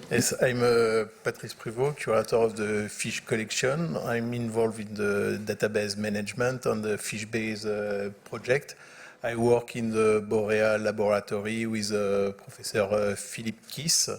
Yes, I'm Patrice Pruvost, Curator of the fish collection. I'm involved in the database management on the fish-based project. I work in the Boreal laboratory with Professor Philippe Kiss.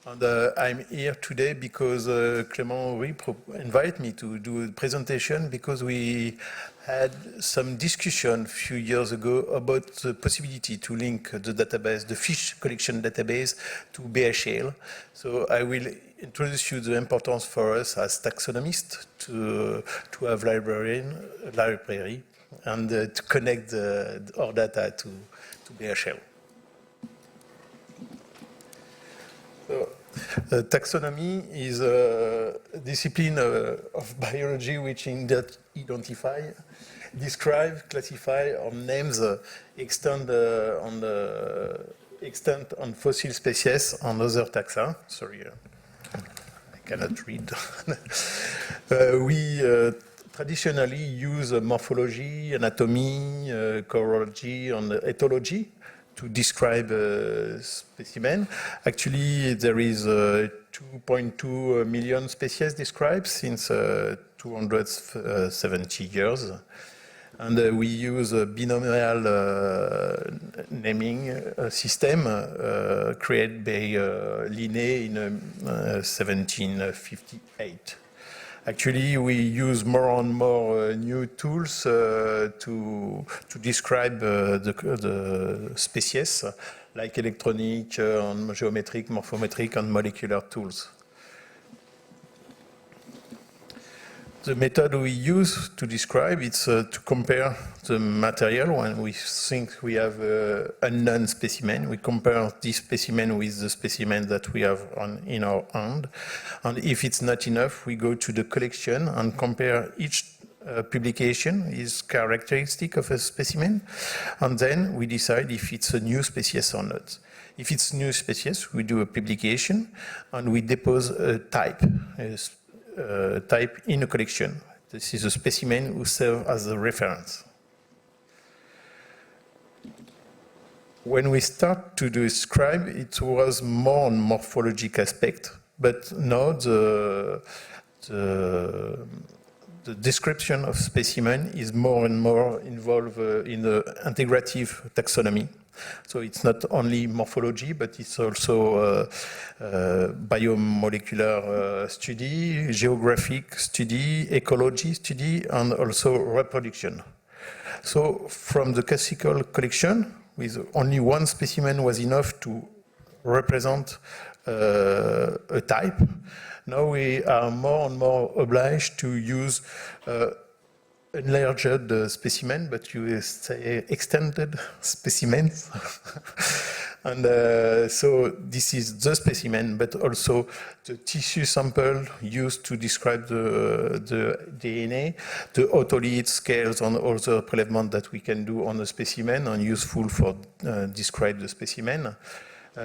And I'm here today because Clément Henry invited me to do a presentation because we had some discussion a few years ago about the possibility to link the database, the fish collection database, to BHL. So I will introduce you the importance for us as taxonomists to have library and to connect our data to BHL. So, taxonomy is a discipline of biology which identify, describe, classify, or names extent on fossil species and other taxa. Sorry, I cannot read. We traditionally use morphology, anatomy, chorology, and ethology to describe specimen. Actually, there is 2.2 million species described since 270 years. And we use a binomial naming system created by Linné in 1758. Actually, we use more and more new tools to describe the species, like electronic, and geometric, morphometric, and molecular tools. The method we use to describe is to compare the material. When we think we have an unknown specimen, we compare this specimen with the specimen that we have in our hand. And if it's not enough, we go to the collection and compare each publication is characteristic of a specimen. And then we decide if it's a new species or not. If it's new species, we do a publication and we depose a type in a collection. This is a specimen who serves as a reference. When we start to describe, it was more on morphologic aspect, but now the description of specimen is more and more involved in the integrative taxonomy. So it's not only morphology, but it's also biomolecular study, geographic study, ecology study, and also reproduction. So from the classical collection, with only one specimen was enough to represent a type. Now we are more and more obliged to use enlarged specimen, but you will say extended specimens. And so this is the specimen, but also the tissue sample used to describe the DNA, the otolith scales, and all the prelevement that we can do on the specimen and useful for describe the specimen.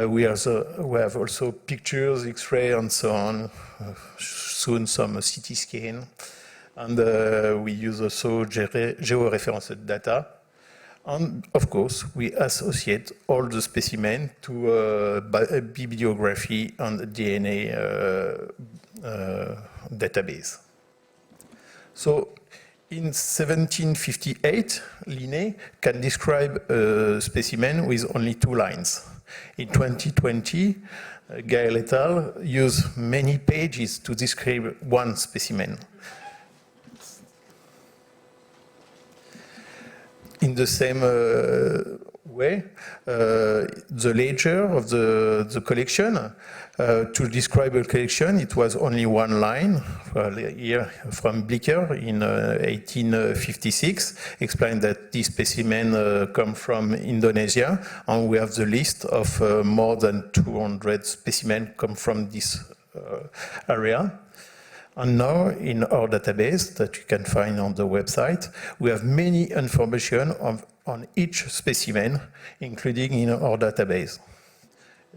We have also pictures, X-ray, and so on. Soon some CT scan. And we use also georeferenced data. And of course, we associate all the specimens to bibliography and DNA database. So in 1758, Linné can describe a specimen with only 2 lines. In 2020, Gaël et al. Use many pages to describe one specimen. In the same way, the ledger of the collection, to describe a collection, it was only 1 line. Here from Blicker in 1856, explained that this specimen come from Indonesia, and we have the list of more than 200 specimens come from this area. And now in our database that you can find on the website, we have many information on each specimen, including in our database.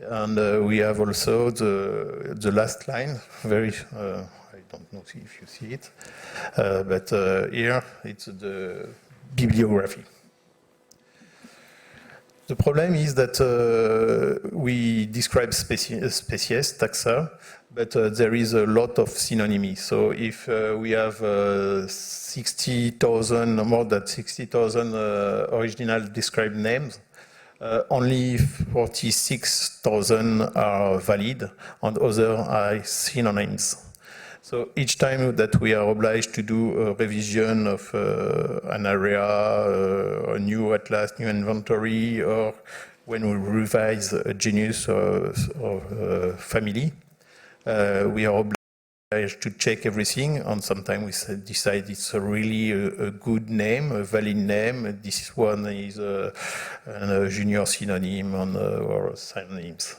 And we have also the last line, very, I don't know if you see it, but here it's the bibliography. The problem is that we describe species, taxa, but there is a lot of synonymy. So if we have 60,000, more than 60,000 original described names, only 46,000 are valid, and others are synonyms. So each time that we are obliged to do a revision of an area, a new atlas, new inventory, or when we revise a genus or family, we are obliged to check everything, and sometimes we decide it's really a good name, a valid name. This one is a junior synonym or synonyms.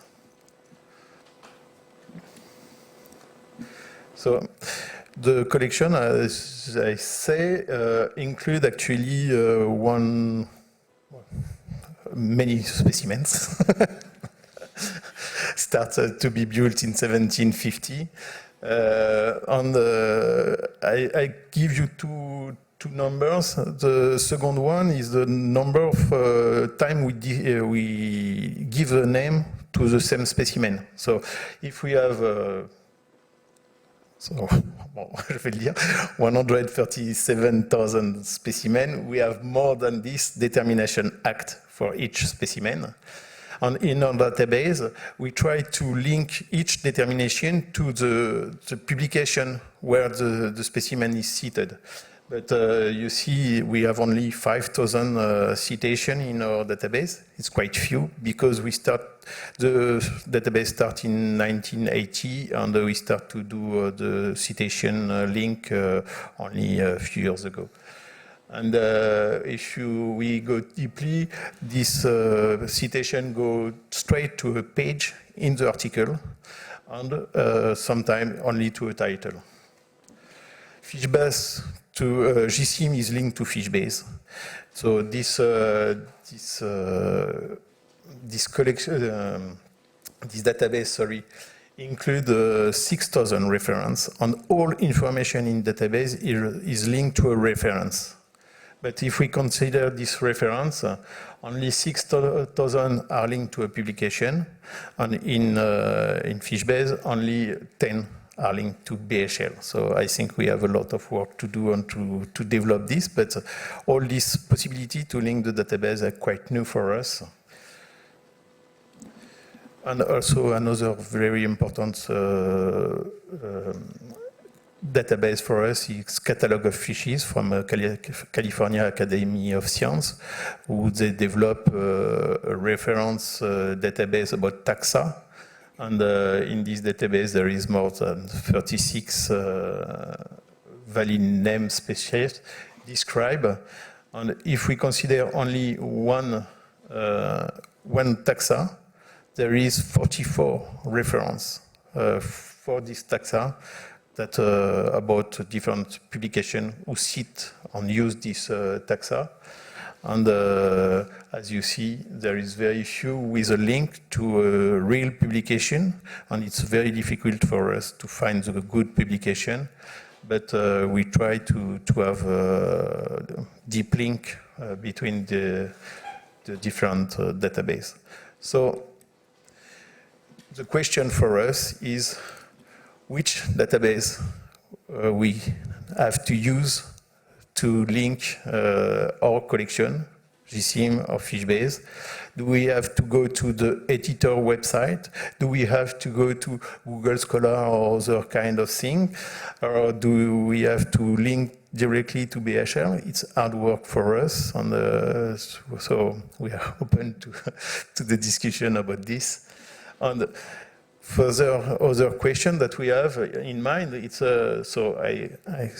So the collection, as I say, include actually many specimens. Started to be built in 1750. I give you two numbers. The second one is the number of time we give a name to the same specimen. So if we have je vais le dire, 137,000 specimens. We have more than this determination act for each specimen. And in our database, we try to link each determination to the publication where the specimen is seated. But you see, we have only 5,000 citations in our database. It's quite few because the database started in 1980 and we start to do the citation link only a few years ago. And if we go deeply, this citation goes straight to a page in the article and sometimes only to a title. Fishbase to GSIM is linked to Fishbase. So this collection, this database, include 6,000 references, and all information in database is linked to a reference. But if we consider this reference, only 6,000 are linked to a publication, and in Fishbase, only 10 are linked to BHL. So I think we have a lot of work to do and to develop this, but all this possibility to link the database are quite new for us. And also another very important database for us is Catalog of Fishes from California Academy of Science, who they develop a reference database about taxa. And in this database, there is more than 36 valid name species described. And if we consider only one taxa, there is 44 references for this taxa that about different publications who sit and use this taxa. And as you see, there is very few with a link to a real publication, and it's very difficult for us to find the good publication. But we try to have a deep link between the different databases. So the question for us is which database we have to use to link our collection, GSIM or Fishbase. Do we have to go to the editor website? Do we have to go to Google Scholar or other kind of thing? Or do we have to link directly to BHL? It's hard work for us, and so we are open to the discussion about this. And further other question that we have in mind, it's so I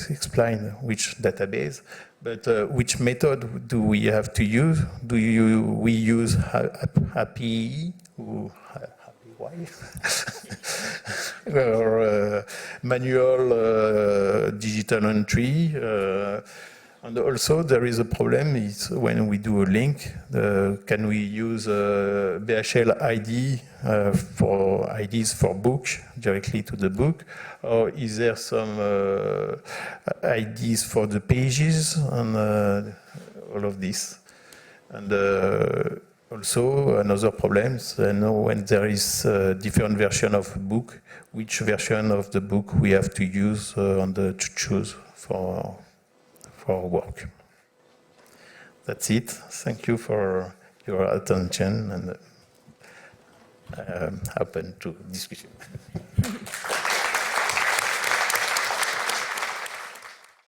explain which database, but which method do we have to use? We use Happy or manual digital entry? And also there is a problem is when we do a link, can we use BHL ID for IDs for book directly to the book, or is there some IDs for the pages and all of this? And Also, another problem is when there is a different version of a book, which version of the book we have to use to choose for work. That's it. Thank you for your attention, and open to discussion.